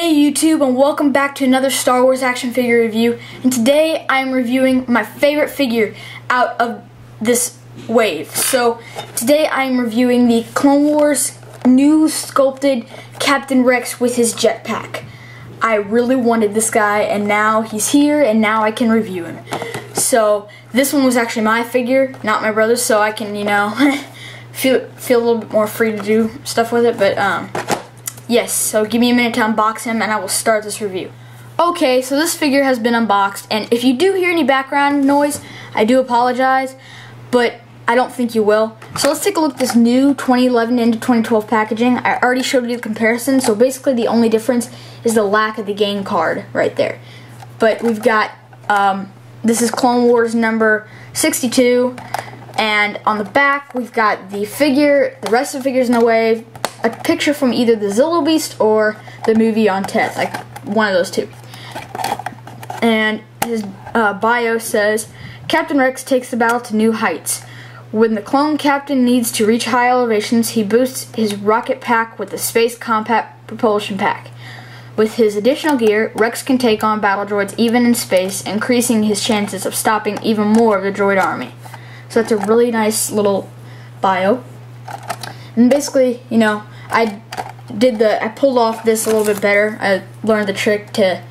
Hey YouTube, and welcome back to another Star Wars action figure review. And today I'm reviewing my favorite figure out of this wave. So today I'm reviewing the Clone Wars new sculpted Captain Rex with his jetpack. I really wanted this guy, and now he's here, and now I can review him. So this one was actually my figure, not my brother's, so I can, you know, feel a little bit more free to do stuff with it. But yes, so give me a minute to unbox him and I will start this review. Okay, so this figure has been unboxed, and if you do hear any background noise, I do apologize, but I don't think you will. So let's take a look at this new 2011 into 2012 packaging. I already showed you the comparison, so basically the only difference is the lack of the game card right there. But we've got, this is Clone Wars number 62, and on the back we've got the figure, the rest of the figures in the wave, a picture from either the Zillo Beast or the movie on Tet, like one of those two. And his bio says, Captain Rex takes the battle to new heights. When the clone captain needs to reach high elevations, he boosts his rocket pack with the Space Compact Propulsion Pack. With his additional gear, Rex can take on battle droids even in space, increasing his chances of stopping even more of the droid army. So that's a really nice little bio. And basically, you know, I pulled off this a little bit better. I learned the trick to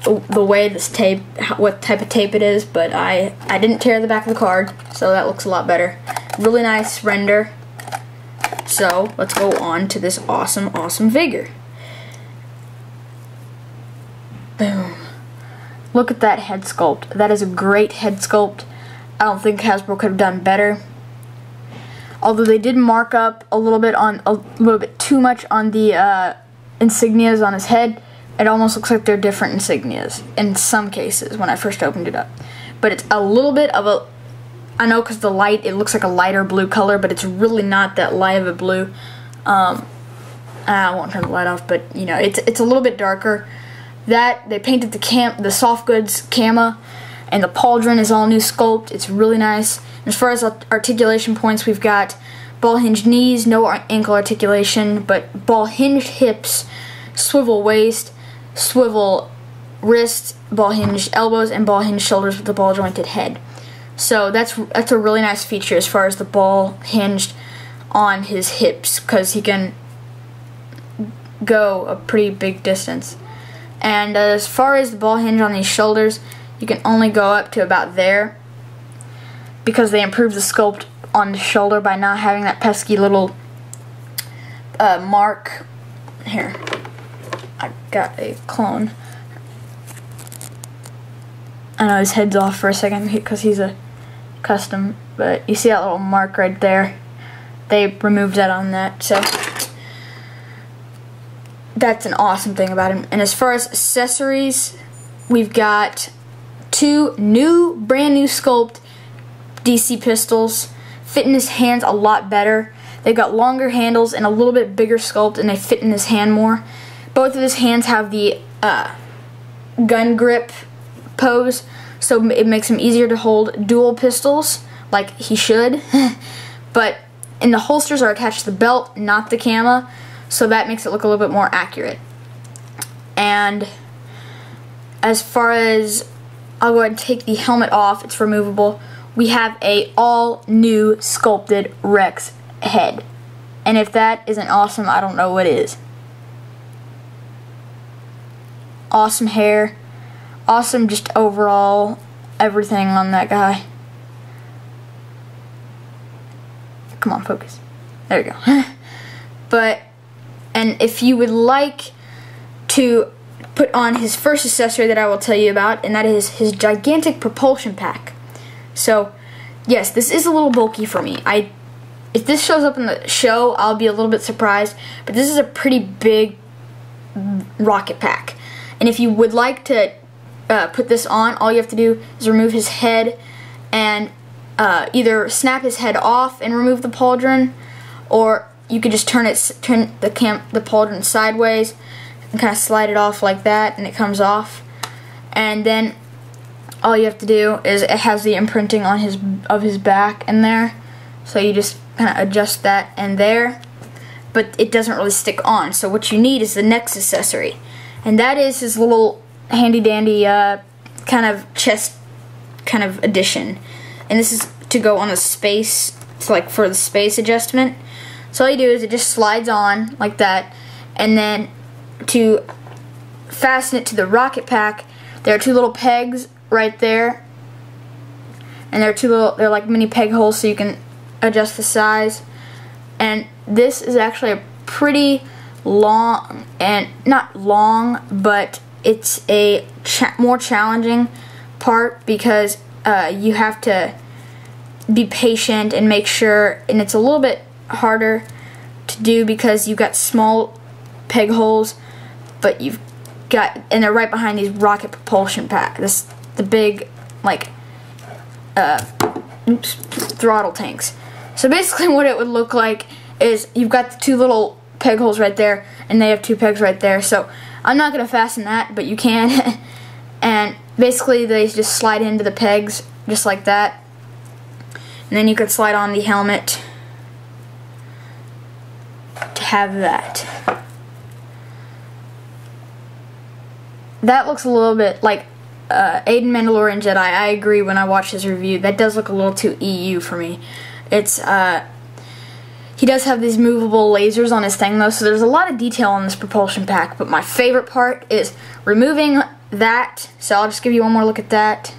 the way this tape, what type of tape it is, but I didn't tear the back of the card, so that looks a lot better. Really nice render. So let's go on to this awesome figure. Boom. Look at that head sculpt. That is a great head sculpt. I don't think Hasbro could have done better. Although they did mark up a little bit too much on the insignias on his head. It almost looks like they're different insignias in some cases when I first opened it up. But it's a little bit of a, I know because the light, it looks like a lighter blue color, but it's really not that light of a blue. I won't turn the light off, but you know, it's a little bit darker. That they painted the soft goods camo, and the pauldron is all new sculpt. It's really nice. As far as articulation points, we've got ball hinged knees, no ankle articulation, but ball hinged hips, swivel waist, swivel wrist, ball hinged elbows, and ball hinged shoulders with the ball jointed head. So that's a really nice feature as far as the ball hinged on his hips, because he can go a pretty big distance. And as far as the ball hinge on these shoulders, you can only go up to about there, because they improved the sculpt on the shoulder by not having that pesky little mark. Here, I got a clone. I know his head's off for a second because he's a custom, but you see that little mark right there? They removed that on that, so that's an awesome thing about him. And as far as accessories, we've got two brand new sculpt DC pistols. Fit in his hands a lot better. They've got longer handles and a little bit bigger sculpt, and they fit in his hand more. Both of his hands have the gun grip pose, so it makes him easier to hold dual pistols, like he should. But and the holsters are attached to the belt, not the camo, so that makes it look a little bit more accurate. And as far as, I'll go ahead and take the helmet off, it's removable. We have a all new sculpted Rex head. And if that isn't awesome, I don't know what is. Awesome hair. Awesome just overall everything on that guy. Come on, focus. There we go. But, and if you would like to put on his first accessory that I will tell you about, and that is his gigantic propulsion pack. So, yes, this is a little bulky for me. If this shows up in the show, I'll be a little bit surprised, but this is a pretty big rocket pack. And if you would like to put this on, all you have to do is remove his head and either snap his head off and remove the pauldron, or you could just turn the pauldron sideways and kind of slide it off like that, and it comes off. And then all you have to do is, it has the imprinting on his back in there, so you just kind of adjust that and there, but it doesn't really stick on. So what you need is the next accessory, and that is his little handy dandy kind of chest kind of addition. And this is to go on the space, it's like for the space adjustment. So all you do is it just slides on like that, and then to fasten it to the rocket pack, there are two little pegs right there, and they're like mini peg holes, so you can adjust the size. And this is actually a pretty long, and not long, but it's a more challenging part, because you have to be patient and make sure, and it's a little bit harder to do because you've got small peg holes, but you've got, and they're right behind these rocket propulsion pack, the big like throttle tanks. So basically what it would look like is you've got the two little peg holes right there, and they have two pegs right there. So I'm not going to fasten that, but you can. And basically they just slide into the pegs just like that, and then you could slide on the helmet to have that. That looks a little bit like Aiden Mandalorian Jedi. I agree when I watched his review. That does look a little too EU for me. It's he does have these movable lasers on his thing though, so there's a lot of detail on this propulsion pack, but my favorite part is removing that. So I'll just give you one more look at that.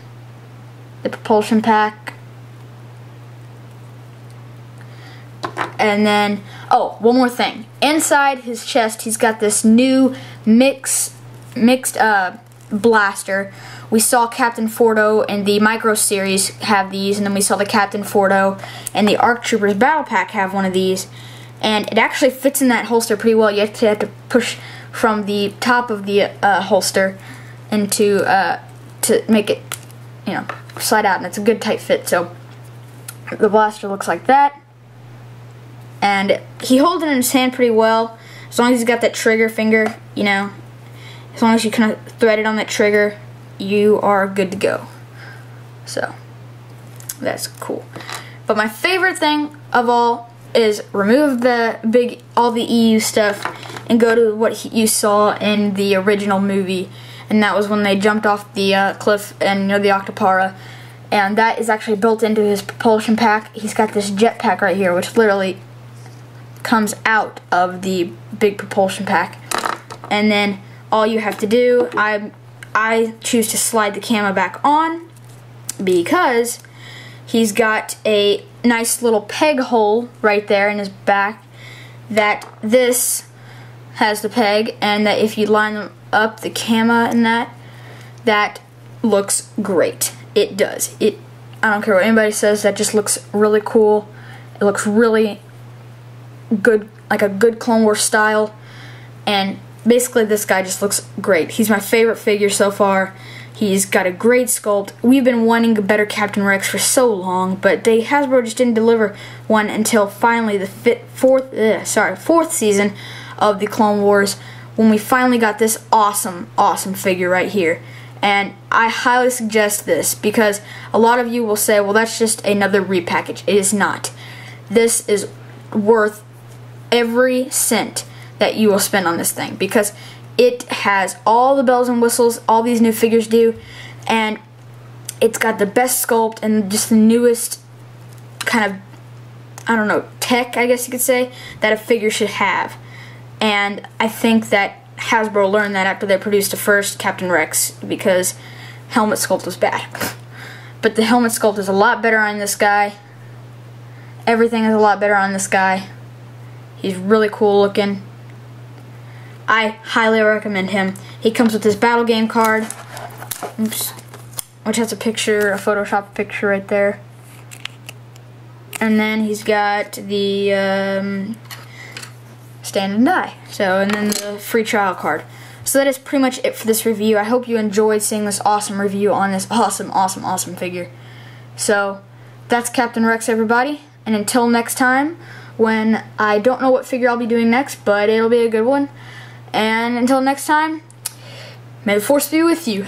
The propulsion pack. And then, oh, one more thing. Inside his chest, he's got this new mixed blaster. We saw Captain Fordo and the Micro series have these, and then we saw the Captain Fordo and the ARC Troopers Battle Pack have one of these, and it actually fits in that holster pretty well. You have to push from the top of the holster into to make it, you know, slide out, and it's a good tight fit. So the blaster looks like that, and he holds it in his hand pretty well, as long as he's got that trigger finger, you know. As long as you kind of thread it on that trigger, you are good to go. So that's cool. But my favorite thing of all is remove all the EU stuff and go to what you saw in the original movie, and that was when they jumped off the cliff and, you know, the Octopara, and that is actually built into his propulsion pack. He's got this jetpack right here, which literally comes out of the big propulsion pack, and then all you have to do, I choose to slide the camo back on because he's got a nice little peg hole right there in his back, that this has the peg, and that if you line them up, the camo and that looks great. It does. I don't care what anybody says, that just looks really cool. It looks really good, like a good Clone Wars style, and basically this guy just looks great. He's my favorite figure so far. He's got a great sculpt. We've been wanting a better Captain Rex for so long, but Hasbro just didn't deliver one until finally the fourth season of the Clone Wars, when we finally got this awesome figure right here. And I highly suggest this, because a lot of you will say, well, that's just another repackage. It is not. This is worth every cent that you will spend on this thing, because it has all the bells and whistles all these new figures do, and it's got the best sculpt and just the newest kind of, I don't know, tech, I guess you could say, that a figure should have. And I think that Hasbro learned that after they produced the first Captain Rex, because helmet sculpt was bad. But the helmet sculpt is a lot better on this guy. Everything is a lot better on this guy. He's really cool looking. I highly recommend him. He comes with this battle game card, which has a picture, a Photoshop picture right there. And then he's got the stand and die. So, and then the free trial card. So that is pretty much it for this review. I hope you enjoyed seeing this awesome review on this awesome figure. So, that's Captain Rex, everybody. And until next time, when I don't know what figure I'll be doing next, but it'll be a good one. And until next time, may the Force be with you.